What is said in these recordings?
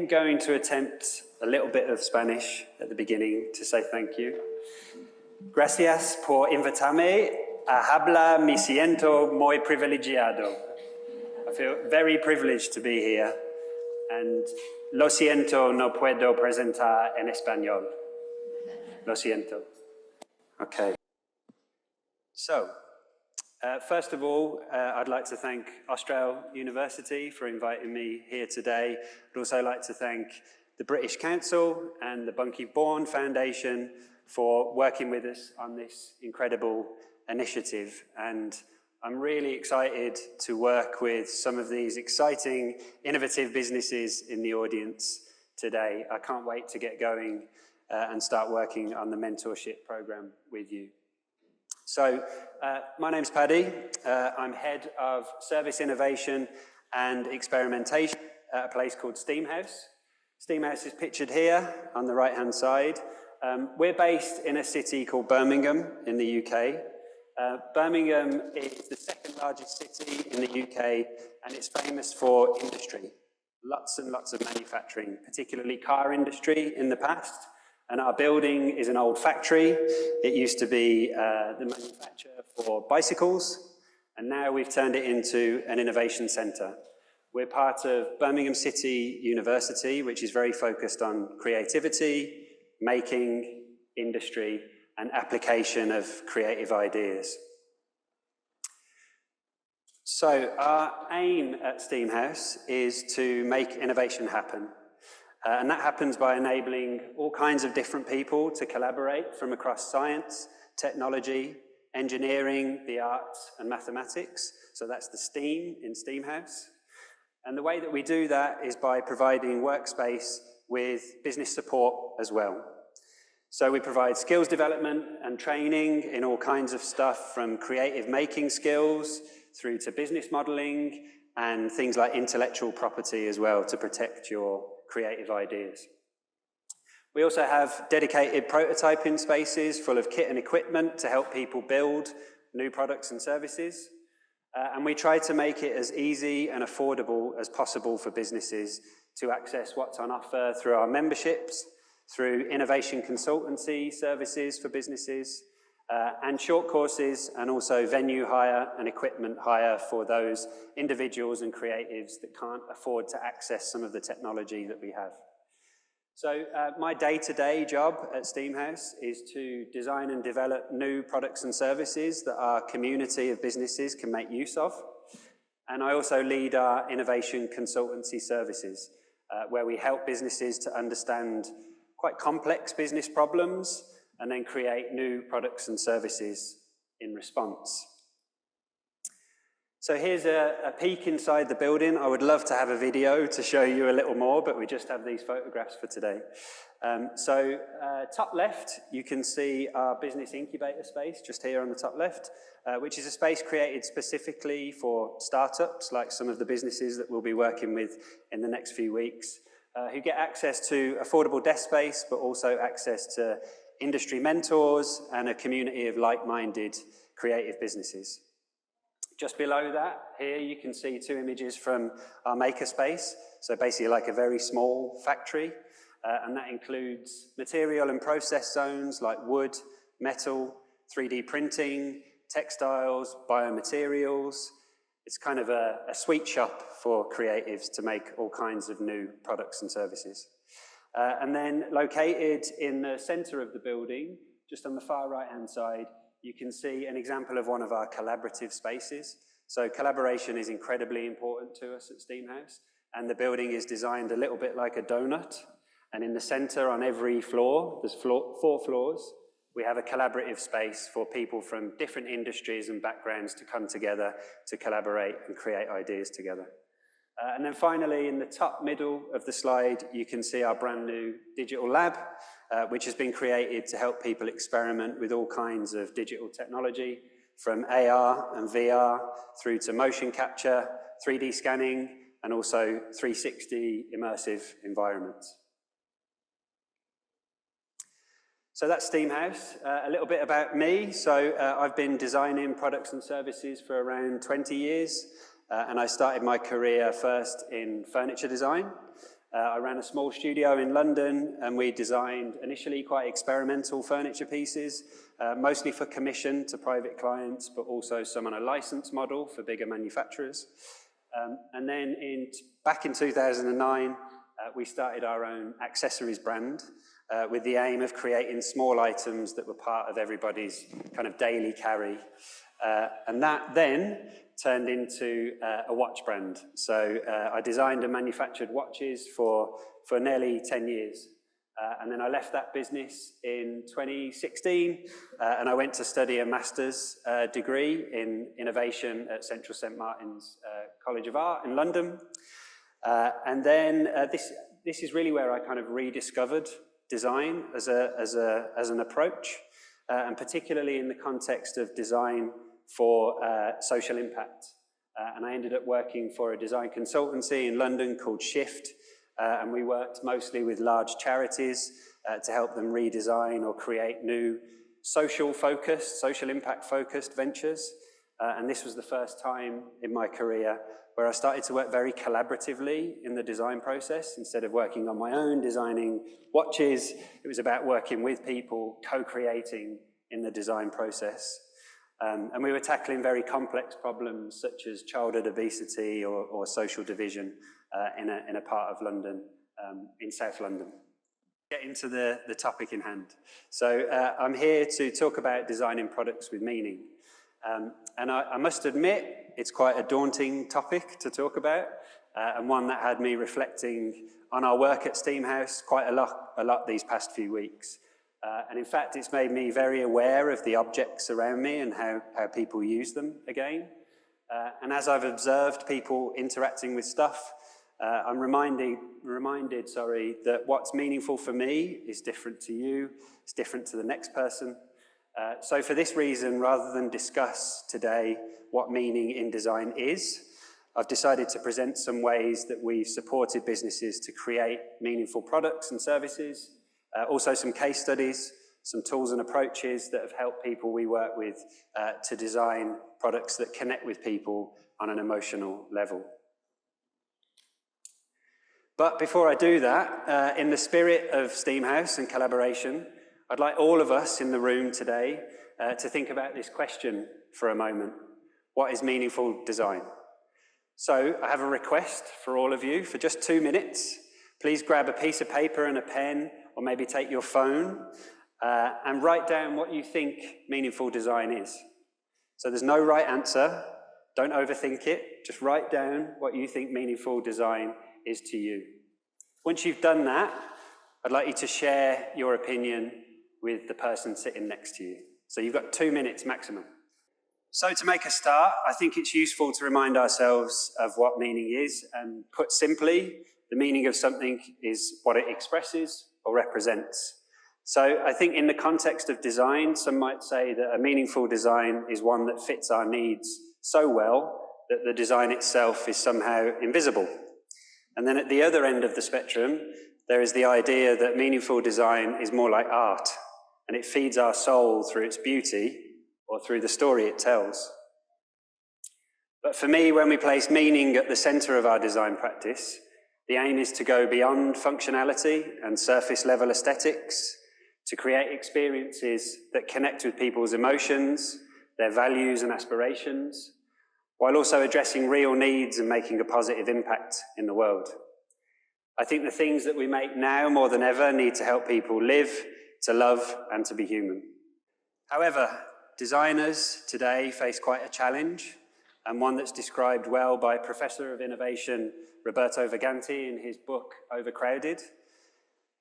I'm going to attempt a little bit of Spanish at the beginning to say thank you. Gracias por invitarme a hablar, me siento muy privilegiado. I feel very privileged to be here, and lo siento, no puedo presentar en español. Lo siento. Okay. So, first of all, I'd like to thank Austral University for inviting me here today. I'd also like to thank the British Council and the Bunky Bourne Foundation for working with us on this incredible initiative. And I'm really excited to work with some of these exciting, innovative businesses in the audience today. I can't wait to get going and start working on the mentorship program with you. So, my name's Paddy. I'm head of service innovation and experimentation at a place called Steamhouse. Steamhouse is pictured here on the right-hand side. We're based in a city called Birmingham in the UK. Birmingham is the second largest city in the UK, and it's famous for industry. Lots and lots of manufacturing, particularly car industry in the past. And our building is an old factory. It used to be the manufacturer for bicycles, and now we've turned it into an innovation centre. We're part of Birmingham City University, which is very focused on creativity, making, industry, and application of creative ideas. So our aim at Steamhouse is to make innovation happen. And that happens by enabling all kinds of different people to collaborate from across science, technology, engineering, the arts, and mathematics. So that's the STEAM in Steamhouse. And the way that we do that is by providing workspace with business support as well. So we provide skills development and training in all kinds of stuff, from creative making skills through to business modeling and things like intellectual property as well to protect your creative ideas. We also have dedicated prototyping spaces full of kit and equipment to help people build new products and services. And we try to make it as easy and affordable as possible for businesses to access what's on offer through our memberships, through innovation consultancy services for businesses, and short courses, and also venue hire and equipment hire for those individuals and creatives that can't afford to access some of the technology that we have. So my day-to-day job at Steamhouse is to design and develop new products and services that our community of businesses can make use of. And I also lead our innovation consultancy services, where we help businesses to understand quite complex business problems and then create new products and services in response. So here's a peek inside the building. I would love to have a video to show you a little more, but we just have these photographs for today. Top left, you can see our business incubator space, just here on the top left, which is a space created specifically for startups, like some of the businesses that we'll be working with in the next few weeks, who get access to affordable desk space, but also access to industry mentors and a community of like-minded creative businesses. Just below that, here you can see two images from our makerspace. So basically like a very small factory, and that includes material and process zones like wood, metal, 3D printing, textiles, biomaterials. It's kind of a sweet shop for creatives to make all kinds of new products and services. And then located in the center of the building, just on the far right-hand side, you can see an example of one of our collaborative spaces. So collaboration is incredibly important to us at Steamhouse, and the building is designed a little bit like a donut. And in the center on every floor, there's 4 floors, we have a collaborative space for people from different industries and backgrounds to come together to collaborate and create ideas together. And then finally, in the top middle of the slide, you can see our brand new digital lab, which has been created to help people experiment with all kinds of digital technology, from AR and VR through to motion capture, 3D scanning, and also 360 immersive environments. So that's Steamhouse. A little bit about me. So I've been designing products and services for around 20 years. And I started my career first in furniture design, I ran a small studio in London, and we designed initially quite experimental furniture pieces, mostly for commission to private clients, but also some on a license model for bigger manufacturers. And then back in 2009, we started our own accessories brand with the aim of creating small items that were part of everybody's kind of daily carry. And that then turned into a watch brand. So I designed and manufactured watches for nearly 10 years. And then I left that business in 2016, and I went to study a master's degree in innovation at Central St Martin's College of Art in London. And then this is really where I kind of rediscovered design as an approach, and particularly in the context of design for social impact. And I ended up working for a design consultancy in London called Shift, and we worked mostly with large charities to help them redesign or create new social impact focused ventures. And this was the first time in my career where I started to work very collaboratively in the design process. Instead of working on my own, designing watches, it was about working with people, co-creating in the design process. And we were tackling very complex problems such as childhood obesity or social division in a part of London, in South London. Get into the topic in hand. So I'm here to talk about designing products with meaning. And I must admit, it's quite a daunting topic to talk about, and one that had me reflecting on our work at Steamhouse quite a lot these past few weeks. And in fact, it's made me very aware of the objects around me and how people use them again. And as I've observed people interacting with stuff, I'm reminded, that what's meaningful for me is different to you, it's different to the next person. So for this reason, rather than discuss today what meaning in design is, I've decided to present some ways that we've supported businesses to create meaningful products and services, also some case studies, some tools and approaches that have helped people we work with to design products that connect with people on an emotional level. But before I do that, in the spirit of Steamhouse and collaboration, I'd like all of us in the room today to think about this question for a moment. What is meaningful design? So I have a request for all of you for just 2 minutes. Please grab a piece of paper and a pen, or maybe take your phone and write down what you think meaningful design is. So there's no right answer. Don't overthink it. Just write down what you think meaningful design is to you. Once you've done that, I'd like you to share your opinion with the person sitting next to you. So you've got 2 minutes maximum. So to make a start, I think it's useful to remind ourselves of what meaning is, and put simply, the meaning of something is what it expresses or represents. So I think in the context of design, some might say that a meaningful design is one that fits our needs so well that the design itself is somehow invisible. And then at the other end of the spectrum, there is the idea that meaningful design is more like art, and it feeds our soul through its beauty or through the story it tells. But for me, when we place meaning at the center of our design practice, the aim is to go beyond functionality and surface level aesthetics to create experiences that connect with people's emotions, their values and aspirations, while also addressing real needs and making a positive impact in the world. I think the things that we make now more than ever need to help people live, to love, and to be human. However, designers today face quite a challenge, and one that's described well by Professor of Innovation Roberto Vaganti in his book, Overcrowded.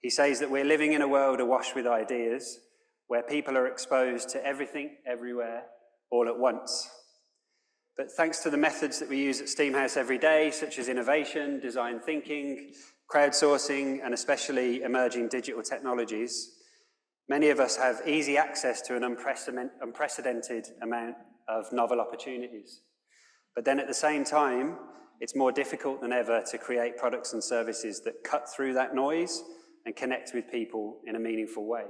He says that we're living in a world awash with ideas where people are exposed to everything, everywhere, all at once. But thanks to the methods that we use at Steamhouse every day, such as innovation, design thinking, crowdsourcing, and especially emerging digital technologies, many of us have easy access to an unprecedented amount of novel opportunities. But then at the same time, it's more difficult than ever to create products and services that cut through that noise and connect with people in a meaningful way.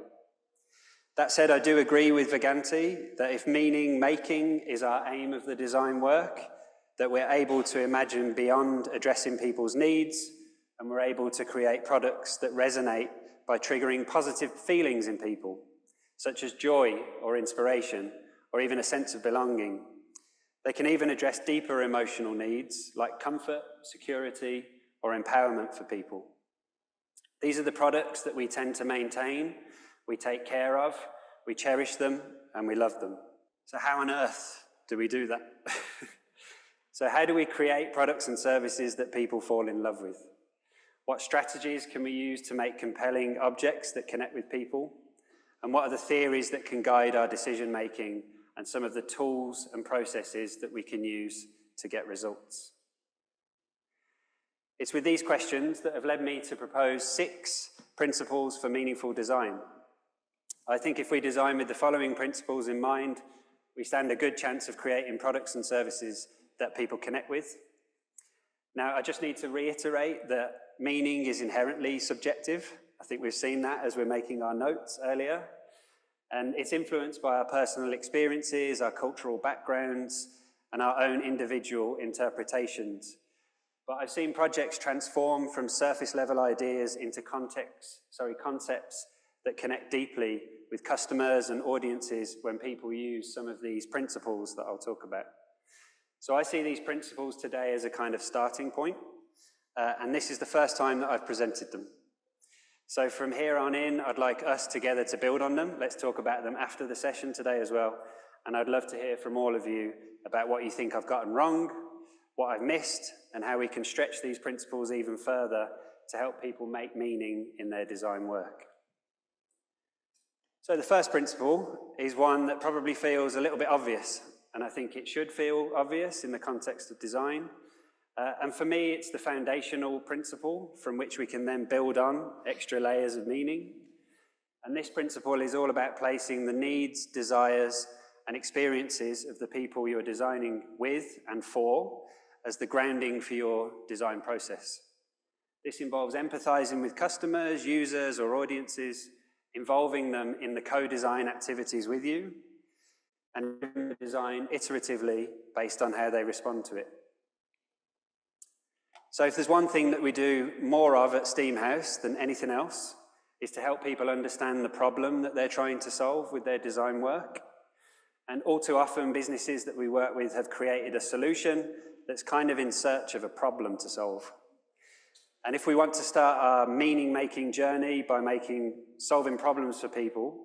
That said, I do agree with Vaganti that if meaning making is our aim of the design work, that we're able to imagine beyond addressing people's needs and we're able to create products that resonate by triggering positive feelings in people, such as joy or inspiration, or even a sense of belonging. They can even address deeper emotional needs like comfort, security, or empowerment for people. These are the products that we tend to maintain, we take care of, we cherish them, and we love them. So how on earth do we do that? So how do we create products and services that people fall in love with? What strategies can we use to make compelling objects that connect with people? And what are the theories that can guide our decision-making and some of the tools and processes that we can use to get results? It's with these questions that have led me to propose 6 principles for meaningful design. I think if we design with the following principles in mind, we stand a good chance of creating products and services that people connect with. Now, I just need to reiterate that meaning is inherently subjective. I think we've seen that as we're making our notes earlier. And it's influenced by our personal experiences, our cultural backgrounds, and our own individual interpretations. But I've seen projects transform from surface-level ideas into concepts that connect deeply with customers and audiences when people use some of these principles that I'll talk about. So I see these principles today as a kind of starting point, and this is the first time that I've presented them. So from here on in, I'd like us together to build on them. Let's talk about them after the session today as well, and I'd love to hear from all of you about what you think I've gotten wrong, what I've missed, and how we can stretch these principles even further to help people make meaning in their design work. So the first principle is one that probably feels a little bit obvious, and I think it should feel obvious in the context of design. And for me, it's the foundational principle from which we can then build on extra layers of meaning. And this principle is all about placing the needs, desires, and experiences of the people you're designing with and for as the grounding for your design process. This involves empathizing with customers, users, or audiences, involving them in the co-design activities with you, and design iteratively based on how they respond to it. So if there's one thing that we do more of at Steamhouse than anything else, is to help people understand the problem that they're trying to solve with their design work. And all too often, businesses that we work with have created a solution that's kind of in search of a problem to solve. And if we want to start our meaning-making journey by solving problems for people,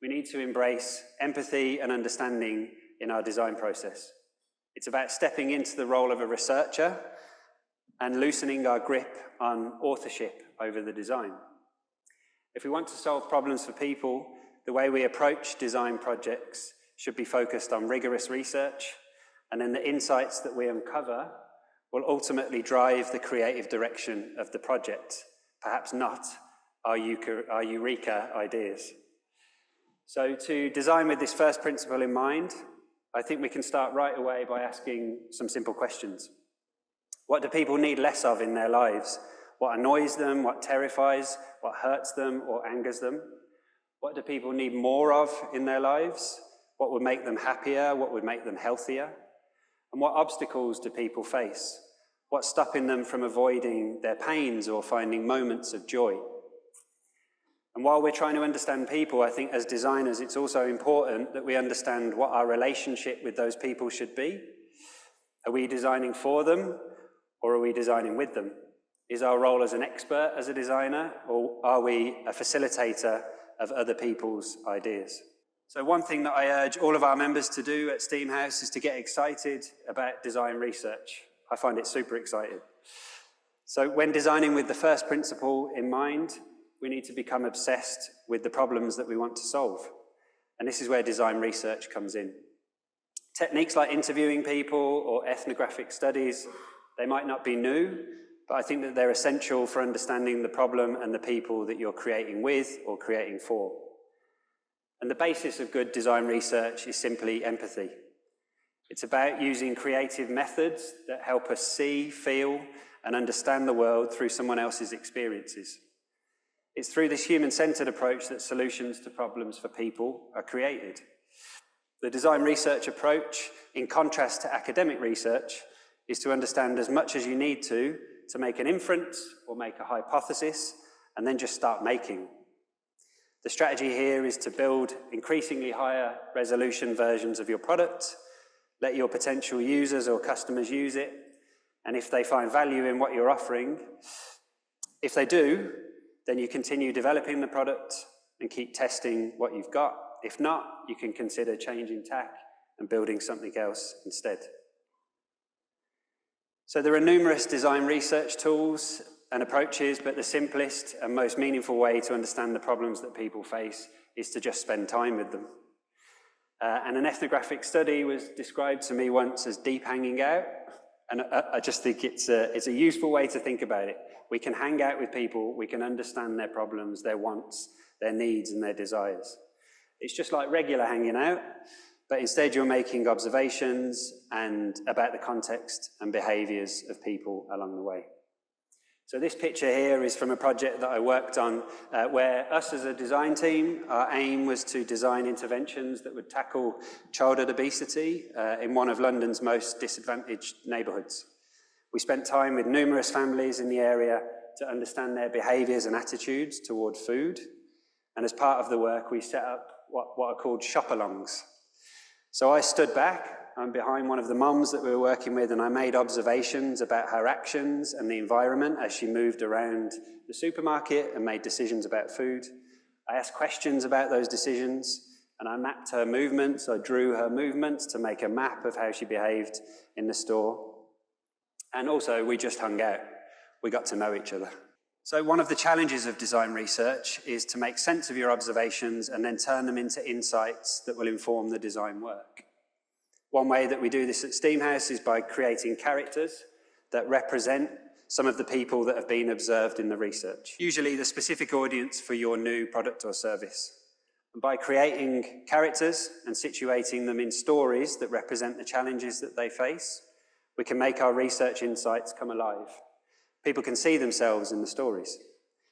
we need to embrace empathy and understanding in our design process. It's about stepping into the role of a researcher and loosening our grip on authorship over the design. If we want to solve problems for people, the way we approach design projects should be focused on rigorous research, and then the insights that we uncover will ultimately drive the creative direction of the project, perhaps not our eureka ideas. So to design with this first principle in mind, I think we can start right away by asking some simple questions. What do people need less of in their lives? What annoys them? What terrifies? What hurts them or angers them? What do people need more of in their lives? What would make them happier? What would make them healthier? And what obstacles do people face? What's stopping them from avoiding their pains or finding moments of joy? And while we're trying to understand people, I think as designers, it's also important that we understand what our relationship with those people should be. Are we designing for them, or are we designing with them? Is our role as an expert as a designer, or are we a facilitator of other people's ideas? So one thing that I urge all of our members to do at Steamhouse is to get excited about design research. I find it super exciting. So when designing with the first principle in mind, we need to become obsessed with the problems that we want to solve. And this is where design research comes in. Techniques like interviewing people or ethnographic studies, they might not be new, but I think that they're essential for understanding the problem and the people that you're creating with or creating for. And the basis of good design research is simply empathy. It's about using creative methods that help us see, feel, and understand the world through someone else's experiences. It's through this human-centered approach that solutions to problems for people are created. The design research approach, in contrast to academic research, is to understand as much as you need to to make an inference or make a hypothesis, and then just start making. The strategy here is to build increasingly higher resolution versions of your product, let your potential users or customers use it, and if they find value in what you're offering, if they do, then you continue developing the product and keep testing what you've got. If not, you can consider changing tack and building something else instead. So there are numerous design research tools and approaches, but the simplest and most meaningful way to understand the problems that people face is to just spend time with them. And an ethnographic study was described to me once as deep hanging out, and I just think it's a useful way to think about it. We can hang out with people, we can understand their problems, their wants, their needs and their desires. It's just like regular hanging out, but instead you're making observations and about the context and behaviours of people along the way. So this picture here is from a project that I worked on where us as a design team, our aim was to design interventions that would tackle childhood obesity in one of London's most disadvantaged neighbourhoods. We spent time with numerous families in the area to understand their behaviours and attitudes toward food. And as part of the work, we set up what are called shop-alongs. So I stood back, I'm behind one of the mums that we were working with, and I made observations about her actions and the environment as she moved around the supermarket and made decisions about food. I asked questions about those decisions, and I mapped her movements. I drew her movements to make a map of how she behaved in the store. And also, we just hung out. We got to know each other. So one of the challenges of design research is to make sense of your observations and then turn them into insights that will inform the design work. One way that we do this at Steamhouse is by creating characters that represent some of the people that have been observed in the research, usually the specific audience for your new product or service. And by creating characters and situating them in stories that represent the challenges that they face, we can make our research insights come alive. People can see themselves in the stories.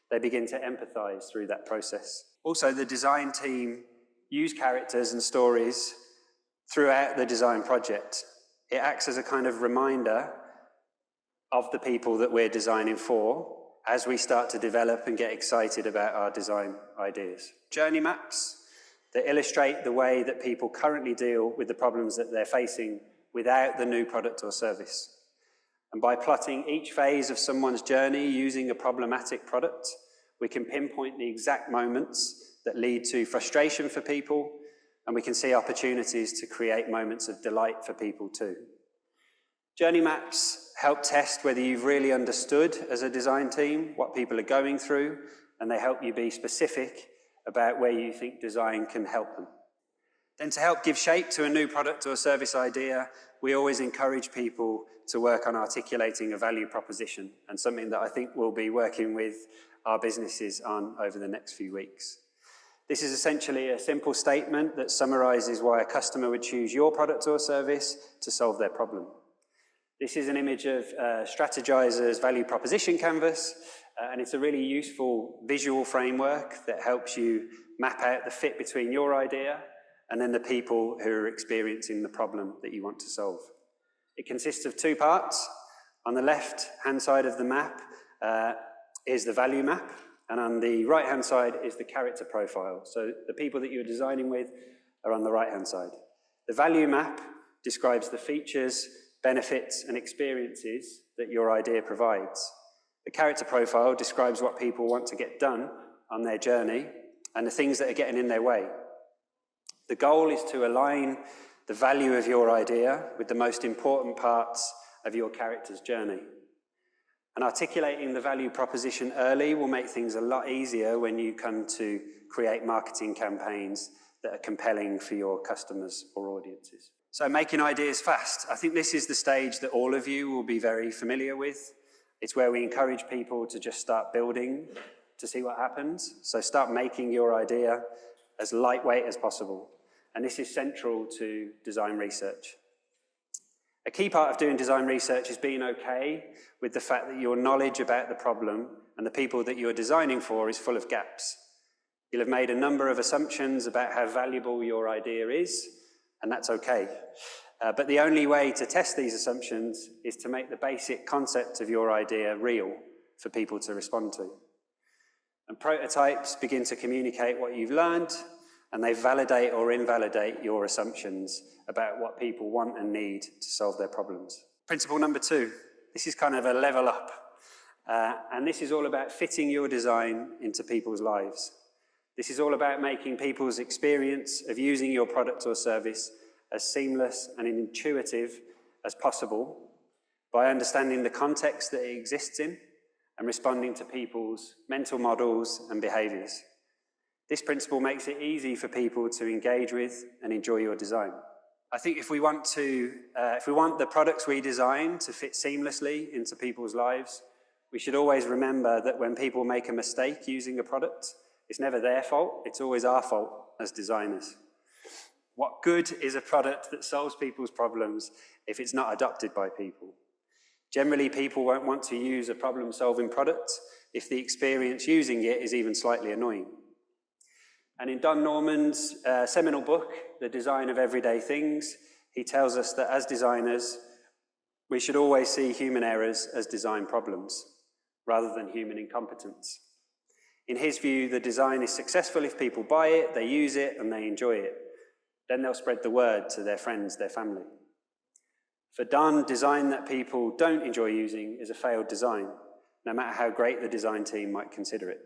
They begin to empathize through that process. Also, the design team use characters and stories throughout the design project. It acts as a kind of reminder of the people that we're designing for as we start to develop and get excited about our design ideas. Journey maps that illustrate the way that people currently deal with the problems that they're facing without the new product or service. And by plotting each phase of someone's journey using a problematic product, we can pinpoint the exact moments that lead to frustration for people, and we can see opportunities to create moments of delight for people too. Journey maps help test whether you've really understood as a design team what people are going through, and they help you be specific about where you think design can help them. Then to help give shape to a new product or service idea, we always encourage people to work on articulating a value proposition, and something that I think we'll be working with our businesses on over the next few weeks. This is essentially a simple statement that summarizes why a customer would choose your product or service to solve their problem. This is an image of Strategizer's value proposition canvas, and it's a really useful visual framework that helps you map out the fit between your idea and then the people who are experiencing the problem that you want to solve. It consists of two parts. On the left-hand side of the map is the value map, and on the right-hand side is the character profile. So the people that you're designing with are on the right-hand side. The value map describes the features, benefits, and experiences that your idea provides. The character profile describes what people want to get done on their journey and the things that are getting in their way. The goal is to align the value of your idea with the most important parts of your character's journey. And articulating the value proposition early will make things a lot easier when you come to create marketing campaigns that are compelling for your customers or audiences. So making ideas fast. I think this is the stage that all of you will be very familiar with. It's where we encourage people to just start building to see what happens. So start making your idea as lightweight as possible. And this is central to design research. A key part of doing design research is being okay with the fact that your knowledge about the problem and the people that you're designing for is full of gaps. You'll have made a number of assumptions about how valuable your idea is, and that's okay. But the only way to test these assumptions is to make the basic concept of your idea real for people to respond to. And prototypes begin to communicate what you've learned, and they validate or invalidate your assumptions about what people want and need to solve their problems. Principle number 2, this is kind of a level up. And this is all about fitting your design into people's lives. This is all about making people's experience of using your product or service as seamless and intuitive as possible by understanding the context that it exists in and responding to people's mental models and behaviours. This principle makes it easy for people to engage with and enjoy your design. I think if we want the products we design to fit seamlessly into people's lives, we should always remember that when people make a mistake using a product, it's never their fault, it's always our fault as designers. What good is a product that solves people's problems if it's not adopted by people? Generally, people won't want to use a problem-solving product if the experience using it is even slightly annoying. And in Don Norman's seminal book, The Design of Everyday Things, he tells us that as designers, we should always see human errors as design problems, rather than human incompetence. In his view, the design is successful if people buy it, they use it, and they enjoy it. Then they'll spread the word to their friends, their family. For Don, design that people don't enjoy using is a failed design, no matter how great the design team might consider it.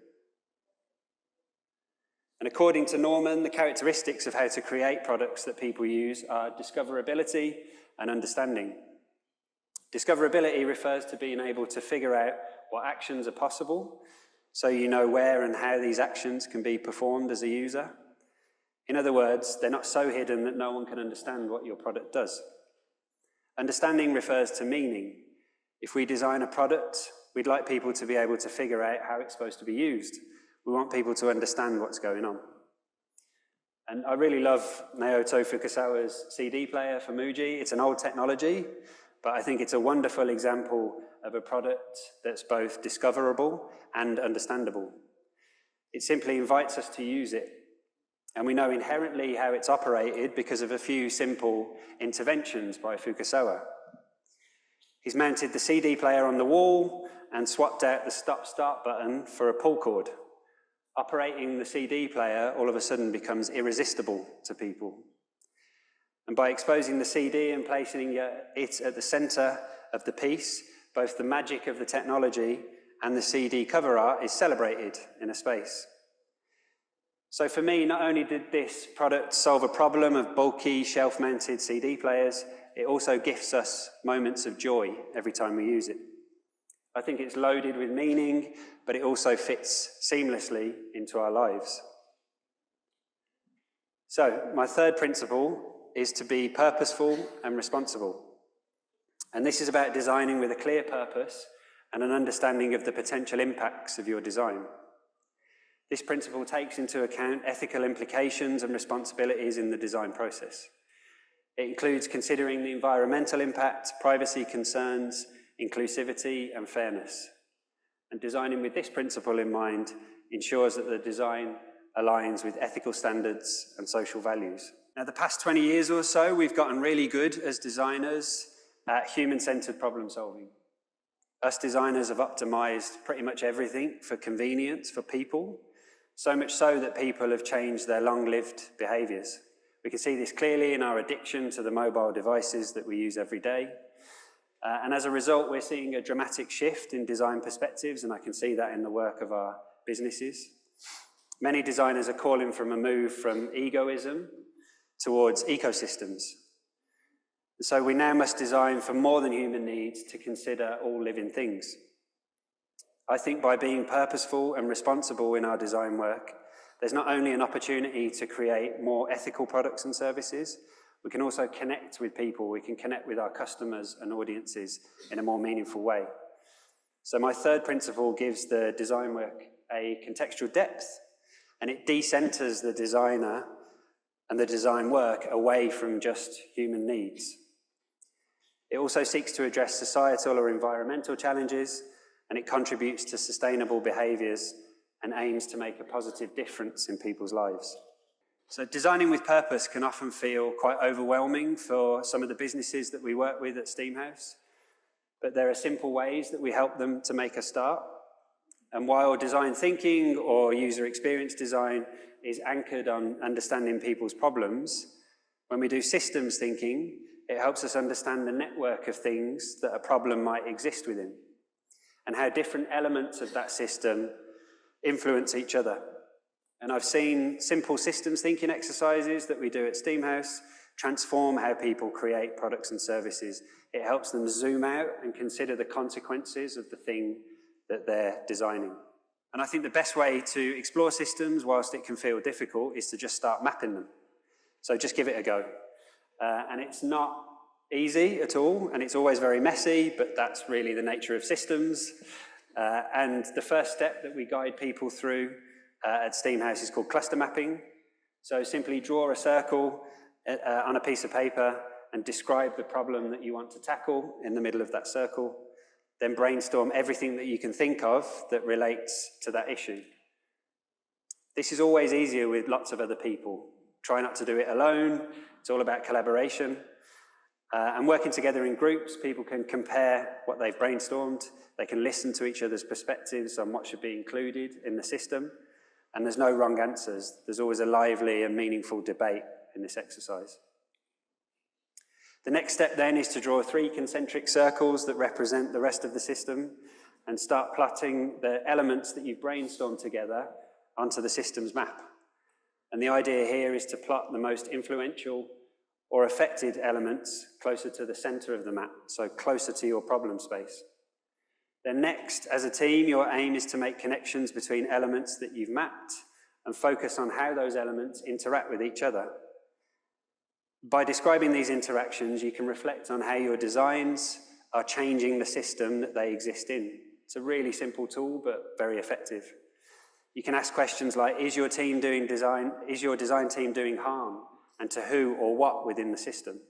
And according to Norman, the characteristics of how to create products that people use are discoverability and understanding. Discoverability refers to being able to figure out what actions are possible, so you know where and how these actions can be performed as a user. In other words, they're not so hidden that no one can understand what your product does. Understanding refers to meaning. If we design a product, we'd like people to be able to figure out how it's supposed to be used. We want people to understand what's going on. And I really love Naoto Fukasawa's CD player for Muji. It's an old technology, but I think it's a wonderful example of a product that's both discoverable and understandable. It simply invites us to use it. And we know inherently how it's operated because of a few simple interventions by Fukasawa. He's mounted the CD player on the wall and swapped out the stop-start button for a pull cord. Operating the CD player all of a sudden becomes irresistible to people. And by exposing the CD and placing it at the center of the piece, both the magic of the technology and the CD cover art is celebrated in a space. So for me, not only did this product solve a problem of bulky, shelf-mounted CD players, it also gifts us moments of joy every time we use it. I think it's loaded with meaning, but it also fits seamlessly into our lives. So, my third principle is to be purposeful and responsible. And this is about designing with a clear purpose and an understanding of the potential impacts of your design. This principle takes into account ethical implications and responsibilities in the design process. It includes considering the environmental impact, privacy concerns, inclusivity and fairness. And designing with this principle in mind ensures that the design aligns with ethical standards and social values. Now, the past 20 years or so, we've gotten really good as designers at human-centered problem solving. Us designers have optimized pretty much everything for convenience for people, so much so that people have changed their long-lived behaviors. We can see this clearly in our addiction to the mobile devices that we use every day. And as a result, we're seeing a dramatic shift in design perspectives, and I can see that in the work of our businesses. Many designers are calling for a move from egoism towards ecosystems. So we now must design for more than human needs to consider all living things. I think by being purposeful and responsible in our design work, there's not only an opportunity to create more ethical products and services, we can also connect with people, we can connect with our customers and audiences in a more meaningful way. So my third principle gives the design work a contextual depth, and it decenters the designer and the design work away from just human needs. It also seeks to address societal or environmental challenges, and it contributes to sustainable behaviours and aims to make a positive difference in people's lives. So designing with purpose can often feel quite overwhelming for some of the businesses that we work with at Steamhouse, but there are simple ways that we help them to make a start. And while design thinking or user experience design is anchored on understanding people's problems, when we do systems thinking, it helps us understand the network of things that a problem might exist within and how different elements of that system influence each other. And I've seen simple systems thinking exercises that we do at Steamhouse transform how people create products and services. It helps them zoom out and consider the consequences of the thing that they're designing. And I think the best way to explore systems, whilst it can feel difficult, is to just start mapping them. So just give it a go. And it's not easy at all, and it's always very messy, but that's really the nature of systems. And the first step that we guide people through at Steamhouse is called cluster mapping. So simply draw a circle on a piece of paper and describe the problem that you want to tackle in the middle of that circle. Then brainstorm everything that you can think of that relates to that issue. This is always easier with lots of other people. Try not to do it alone. It's all about collaboration. And working together in groups, people can compare what they've brainstormed. They can listen to each other's perspectives on what should be included in the system. And there's no wrong answers. There's always a lively and meaningful debate in this exercise. The next step then is to draw 3 concentric circles that represent the rest of the system and start plotting the elements that you've brainstormed together onto the system's map. And the idea here is to plot the most influential or affected elements closer to the center of the map, so closer to your problem space. Then next, as a team, your aim is to make connections between elements that you've mapped and focus on how those elements interact with each other. By describing these interactions, you can reflect on how your designs are changing the system that they exist in. It's a really simple tool, but very effective. You can ask questions like, is your design team doing harm, and to who or what within the system?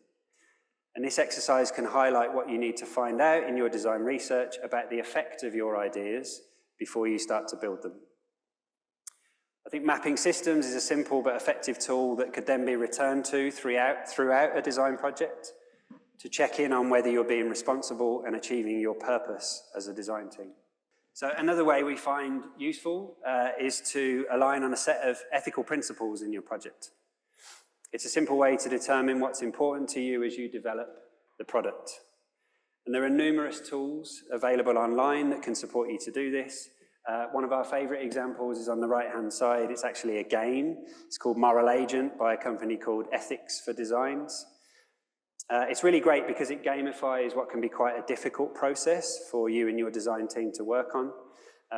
And this exercise can highlight what you need to find out in your design research about the effect of your ideas before you start to build them. I think mapping systems is a simple but effective tool that could then be returned to throughout a design project to check in on whether you're being responsible and achieving your purpose as a design team. So another way we find useful is to align on a set of ethical principles in your project. It's a simple way to determine what's important to you as you develop the product. And there are numerous tools available online that can support you to do this. One of our favorite examples is on the right-hand side. It's actually a game. It's called Moral Agent by a company called Ethics for Designs. It's really great because it gamifies what can be quite a difficult process for you and your design team to work on.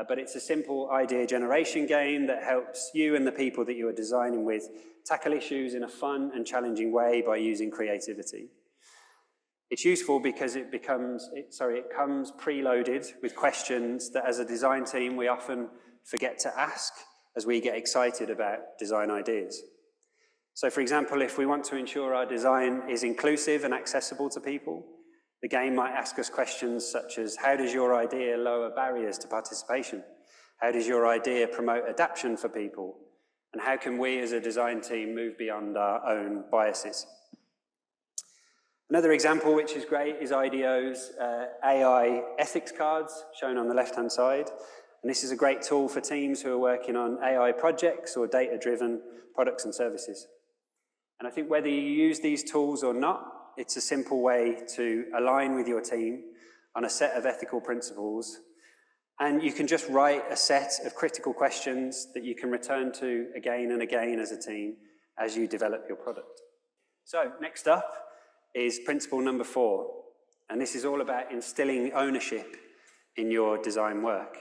But it's a simple idea generation game that helps you and the people that you are designing with tackle issues in a fun and challenging way by using creativity. It's useful because it comes preloaded with questions that as a design team we often forget to ask as we get excited about design ideas. So for example, if we want to ensure our design is inclusive and accessible to people, the game might ask us questions such as, how does your idea lower barriers to participation? How does your idea promote adaptation for people? And how can we as a design team move beyond our own biases? Another example which is great is IDEO's AI ethics cards, shown on the left-hand side. And this is a great tool for teams who are working on AI projects or data-driven products and services. And I think whether you use these tools or not, it's a simple way to align with your team on a set of ethical principles. And you can just write a set of critical questions that you can return to again and again as a team as you develop your product. So next up is principle number 4. And this is all about instilling ownership in your design work.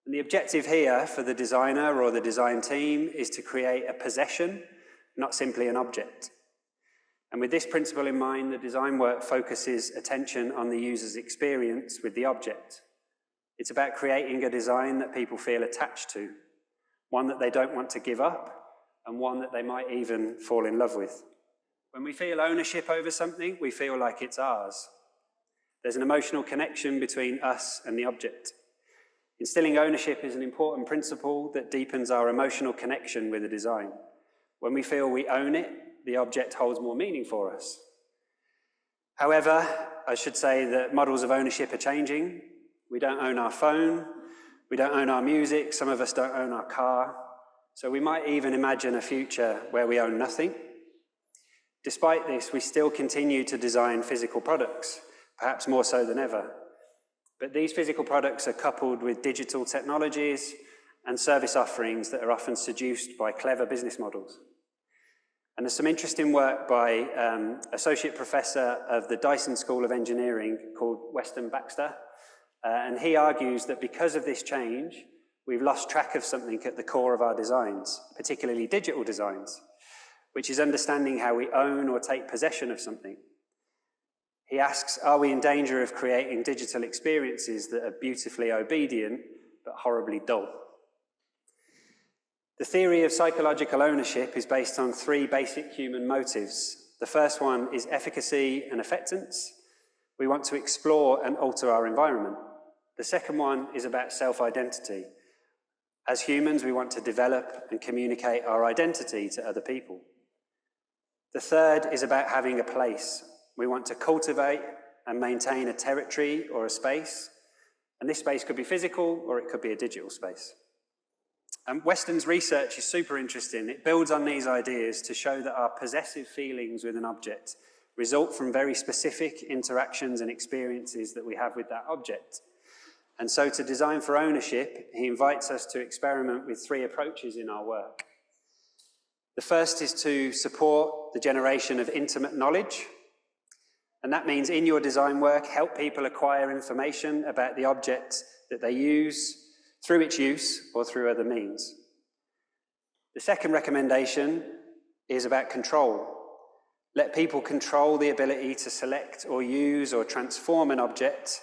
And the objective here for the designer or the design team is to create a possession, not simply an object. And with this principle in mind, the design work focuses attention on the user's experience with the object. It's about creating a design that people feel attached to, one that they don't want to give up, and one that they might even fall in love with. When we feel ownership over something, we feel like it's ours. There's an emotional connection between us and the object. Instilling ownership is an important principle that deepens our emotional connection with the design. When we feel we own it, the object holds more meaning for us. However, I should say that models of ownership are changing. We don't own our phone, we don't own our music, some of us don't own our car, so we might even imagine a future where we own nothing. Despite this, we still continue to design physical products, perhaps more so than ever. But these physical products are coupled with digital technologies and service offerings that are often seduced by clever business models. And there's some interesting work by Associate Professor of the Dyson School of Engineering called Weston Baxter, and he argues that because of this change, we've lost track of something at the core of our designs, particularly digital designs, which is understanding how we own or take possession of something. He asks, are we in danger of creating digital experiences that are beautifully obedient, but horribly dull? The theory of psychological ownership is based on three basic human motives. The first one is efficacy and effectance. We want to explore and alter our environment. The second one is about self-identity. As humans, we want to develop and communicate our identity to other people. The third is about having a place. We want to cultivate and maintain a territory or a space, and this space could be physical or it could be a digital space. Weston's research is super interesting. It builds on these ideas to show that our possessive feelings with an object result from very specific interactions and experiences that we have with that object. And so to design for ownership, he invites us to experiment with three approaches in our work. The first is to support the generation of intimate knowledge. And that means in your design work, help people acquire information about the object that they use, through its use or through other means. The second recommendation is about control. Let people control the ability to select or use or transform an object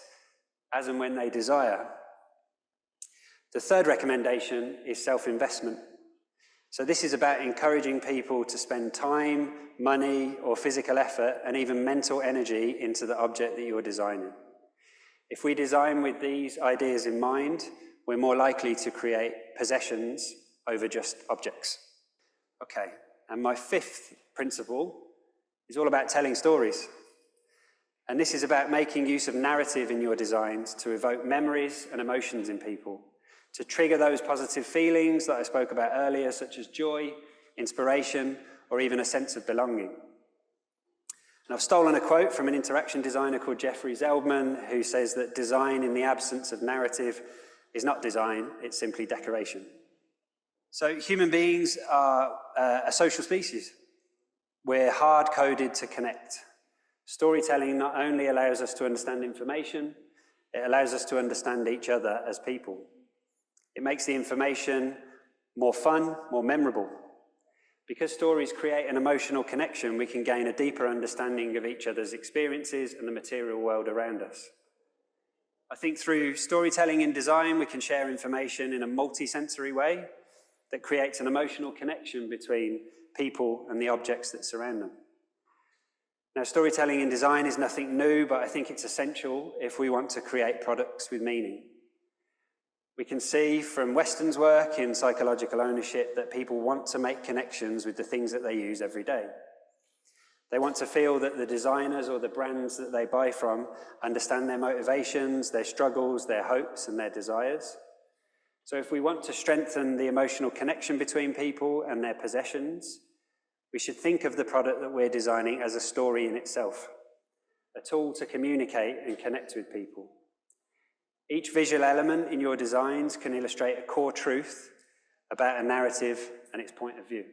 as and when they desire. The third recommendation is self-investment. So this is about encouraging people to spend time, money, or physical effort, and even mental energy into the object that you're designing. If we design with these ideas in mind, we're more likely to create possessions over just objects. Okay, and my fifth principle is all about telling stories. And this is about making use of narrative in your designs to evoke memories and emotions in people, to trigger those positive feelings that I spoke about earlier, such as joy, inspiration, or even a sense of belonging. And I've stolen a quote from an interaction designer called Jeffrey Zeldman, who says that design in the absence of narrative is not design, it's simply decoration. So human beings are a social species. We're hard-coded to connect. Storytelling not only allows us to understand information, it allows us to understand each other as people. It makes the information more fun, more memorable. Because stories create an emotional connection, we can gain a deeper understanding of each other's experiences and the material world around us. I think through storytelling in design, we can share information in a multi-sensory way that creates an emotional connection between people and the objects that surround them. Now, storytelling in design is nothing new, but I think it's essential if we want to create products with meaning. We can see from Weston's work in psychological ownership that people want to make connections with the things that they use every day. They want to feel that the designers or the brands that they buy from understand their motivations, their struggles, their hopes, and their desires. So if we want to strengthen the emotional connection between people and their possessions, we should think of the product that we're designing as a story in itself, a tool to communicate and connect with people. Each visual element in your designs can illustrate a core truth about a narrative and its point of view.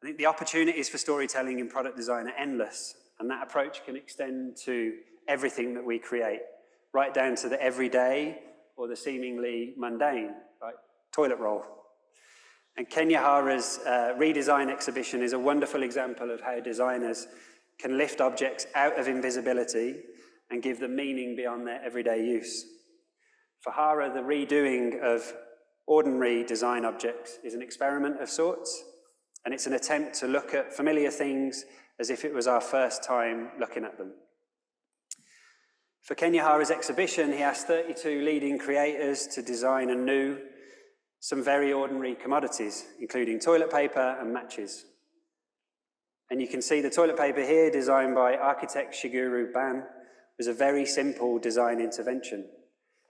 I think the opportunities for storytelling in product design are endless, and that approach can extend to everything that we create, right down to the everyday or the seemingly mundane, like toilet roll. And Kenya Hara's redesign exhibition is a wonderful example of how designers can lift objects out of invisibility and give them meaning beyond their everyday use. For Hara, the redoing of ordinary design objects is an experiment of sorts, and it's an attempt to look at familiar things as if it was our first time looking at them. For Kenya Hara's exhibition, he asked 32 leading creators to design a new some very ordinary commodities, including toilet paper and matches. And you can see the toilet paper here, designed by architect Shigeru Ban, was a very simple design intervention.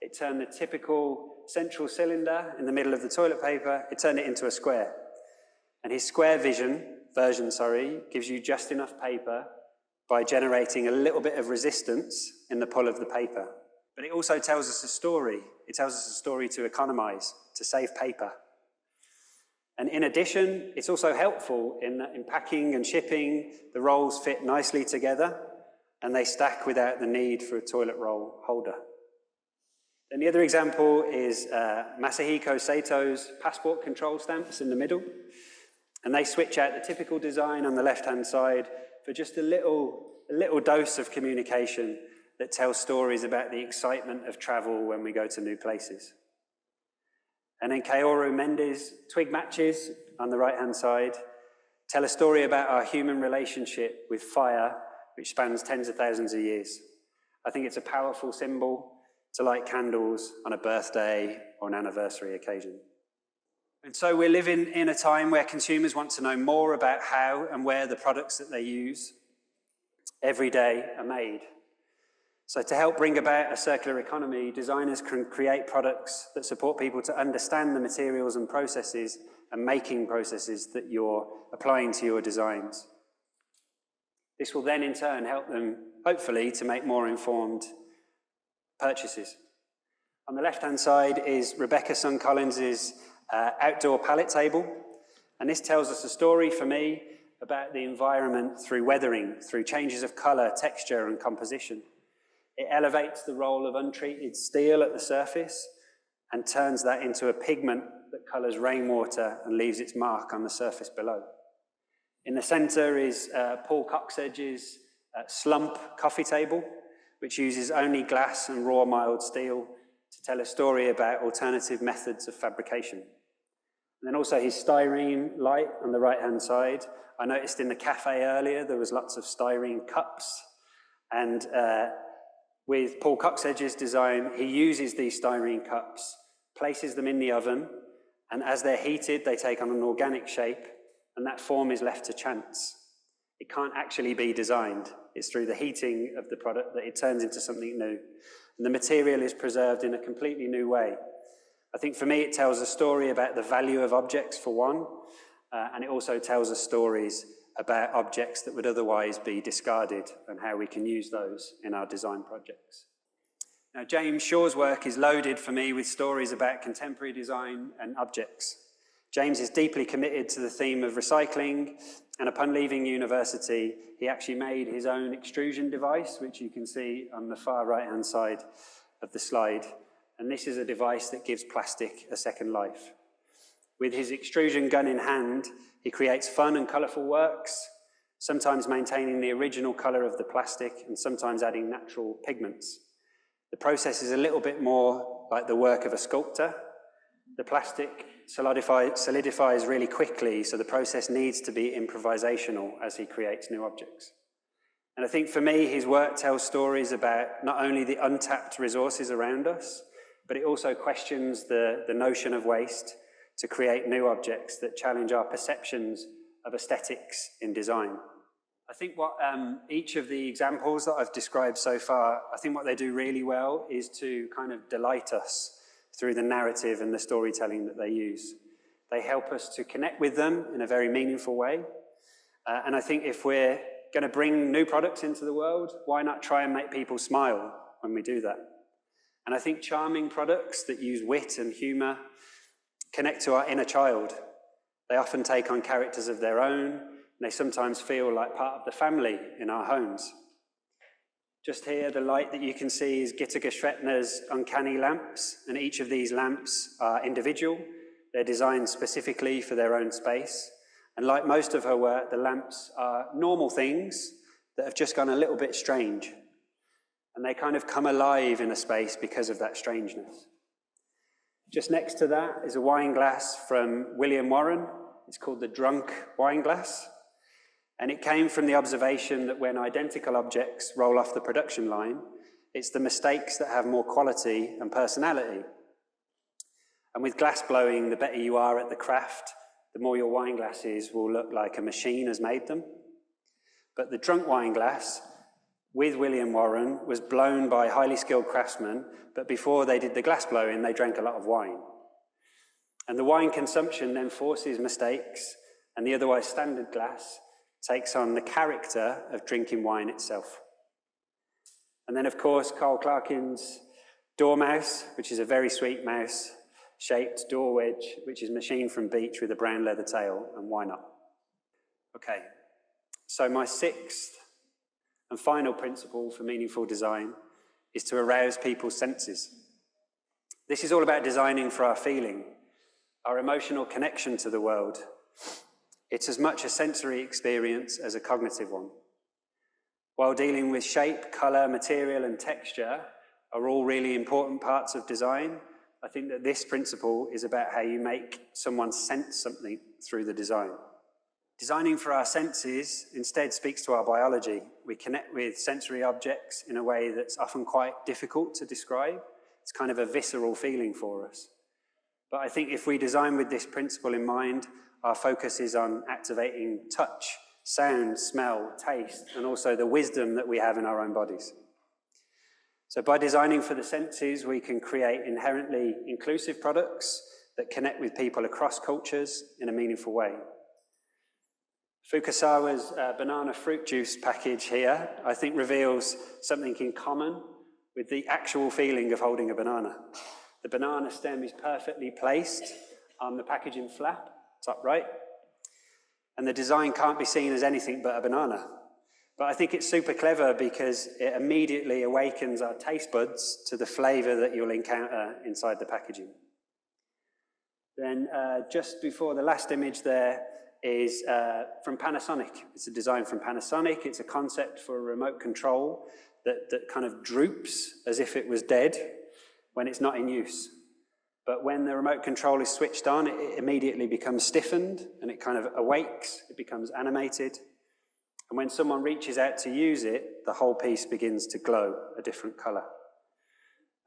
It turned the typical central cylinder in the middle of the toilet paper, it turned it into a square. And his square version, gives you just enough paper by generating a little bit of resistance in the pull of the paper. But it also tells us a story. It tells us a story to economize, to save paper. And in addition, it's also helpful in that in packing and shipping, the rolls fit nicely together and they stack without the need for a toilet roll holder. And the other example is Masahiko Sato's passport control stamps in the middle. And they switch out the typical design on the left-hand side for just a little dose of communication that tells stories about the excitement of travel when we go to new places. And then Kaoru Mendes' twig matches on the right-hand side tell a story about our human relationship with fire, which spans tens of thousands of years. I think it's a powerful symbol to light candles on a birthday or an anniversary occasion. And so we're living in a time where consumers want to know more about how and where the products that they use every day are made. So to help bring about a circular economy, designers can create products that support people to understand the materials and processes and making processes that you're applying to your designs. This will then in turn help them, hopefully, to make more informed purchases. On the left-hand side is Rebecca Sun Collins's outdoor pallet table. And this tells us a story for me about the environment through weathering, through changes of color, texture, and composition. It elevates the role of untreated steel at the surface and turns that into a pigment that colors rainwater and leaves its mark on the surface below. In the center is Paul Coxedge's Slump coffee table, which uses only glass and raw mild steel to tell a story about alternative methods of fabrication. And then also his styrene light on the right-hand side. I noticed in the cafe earlier there was lots of styrene cups, and with Paul Coxedge's design, he uses these styrene cups, places them in the oven, and as they're heated, they take on an organic shape, and that form is left to chance. It can't actually be designed. It's through the heating of the product that it turns into something new. And the material is preserved in a completely new way. I think for me, it tells a story about the value of objects, for one, and it also tells us stories about objects that would otherwise be discarded and how we can use those in our design projects. Now, James Shaw's work is loaded for me with stories about contemporary design and objects. James is deeply committed to the theme of recycling, and upon leaving university, he actually made his own extrusion device, which you can see on the far right-hand side of the slide. And this is a device that gives plastic a second life. With his extrusion gun in hand, he creates fun and colourful works, sometimes maintaining the original colour of the plastic and sometimes adding natural pigments. The process is a little bit more like the work of a sculptor. The plastic solidifies really quickly, so the process needs to be improvisational as he creates new objects. And I think for me, his work tells stories about not only the untapped resources around us, but it also questions the notion of waste to create new objects that challenge our perceptions of aesthetics in design. I think what each of the examples that I've described so far, I think what they do really well is to kind of delight us through the narrative and the storytelling that they use. They help us to connect with them in a very meaningful way. And I think if we're going to bring new products into the world, why not try and make people smile when we do that? And I think charming products that use wit and humour connect to our inner child. They often take on characters of their own, and they sometimes feel like part of the family in our homes. Just here, the light that you can see is Gitta Geschwetner's uncanny lamps, and each of these lamps are individual. They're designed specifically for their own space. And like most of her work, the lamps are normal things that have just gone a little bit strange. And they kind of come alive in a space because of that strangeness. Just next to that is a wine glass from William Warren. It's called the Drunk Wine Glass. And it came from the observation that when identical objects roll off the production line, it's the mistakes that have more quality and personality. And with glass blowing, the better you are at the craft, the more your wine glasses will look like a machine has made them. But the drunk wine glass, with William Warren, was blown by highly skilled craftsmen, but before they did the glass blowing, they drank a lot of wine. And the wine consumption then forces mistakes, and the otherwise standard glass takes on the character of drinking wine itself. And then, of course, Carl Clarkin's dormouse, which is a very sweet mouse-shaped door wedge, which is machined from beech with a brown leather tail, and why not? Okay, so my sixth and final principle for meaningful design is to arouse people's senses. This is all about designing for our feeling, our emotional connection to the world. It's as much a sensory experience as a cognitive one. While dealing with shape, colour, material and texture are all really important parts of design, I think that this principle is about how you make someone sense something through the design. Designing for our senses instead speaks to our biology. We connect with sensory objects in a way that's often quite difficult to describe. It's kind of a visceral feeling for us. But I think if we design with this principle in mind, our focus is on activating touch, sound, smell, taste, and also the wisdom that we have in our own bodies. So by designing for the senses, we can create inherently inclusive products that connect with people across cultures in a meaningful way. Fukasawa's banana fruit juice package here, I think, reveals something in common with the actual feeling of holding a banana. The banana stem is perfectly placed on the packaging flap, top right, and the design can't be seen as anything but a banana. But I think it's super clever because it immediately awakens our taste buds to the flavour that you'll encounter inside the packaging. Then just before the last image there is from Panasonic. It's a design from Panasonic. It's a concept for a remote control that kind of droops as if it was dead when it's not in use. But when the remote control is switched on, it immediately becomes stiffened and it kind of awakes, it becomes animated. And when someone reaches out to use it, the whole piece begins to glow a different colour.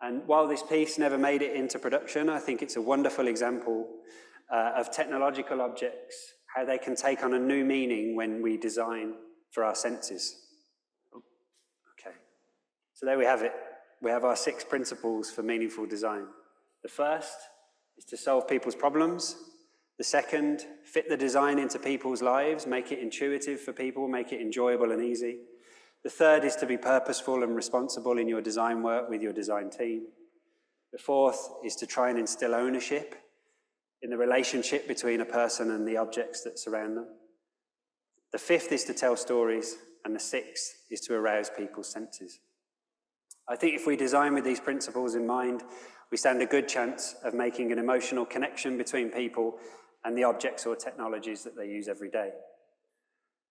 And while this piece never made it into production, I think it's a wonderful example of technological objects, how they can take on a new meaning when we design for our senses. Okay, so there we have it. We have our 6 principles for meaningful design. The first is to solve people's problems. The second, fit the design into people's lives, make it intuitive for people, make it enjoyable and easy. The third is to be purposeful and responsible in your design work with your design team. The fourth is to try and instill ownership in the relationship between a person and the objects that surround them. The fifth is to tell stories, and the sixth is to arouse people's senses. I think if we design with these principles in mind, we stand a good chance of making an emotional connection between people and the objects or technologies that they use every day.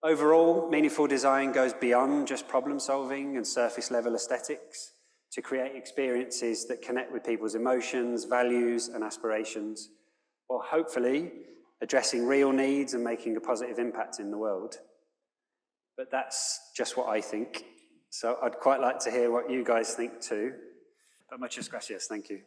Overall, meaningful design goes beyond just problem solving and surface level aesthetics to create experiences that connect with people's emotions, values, and aspirations, while hopefully addressing real needs and making a positive impact in the world. But that's just what I think. So I'd quite like to hear what you guys think too. But muchas gracias, thank you.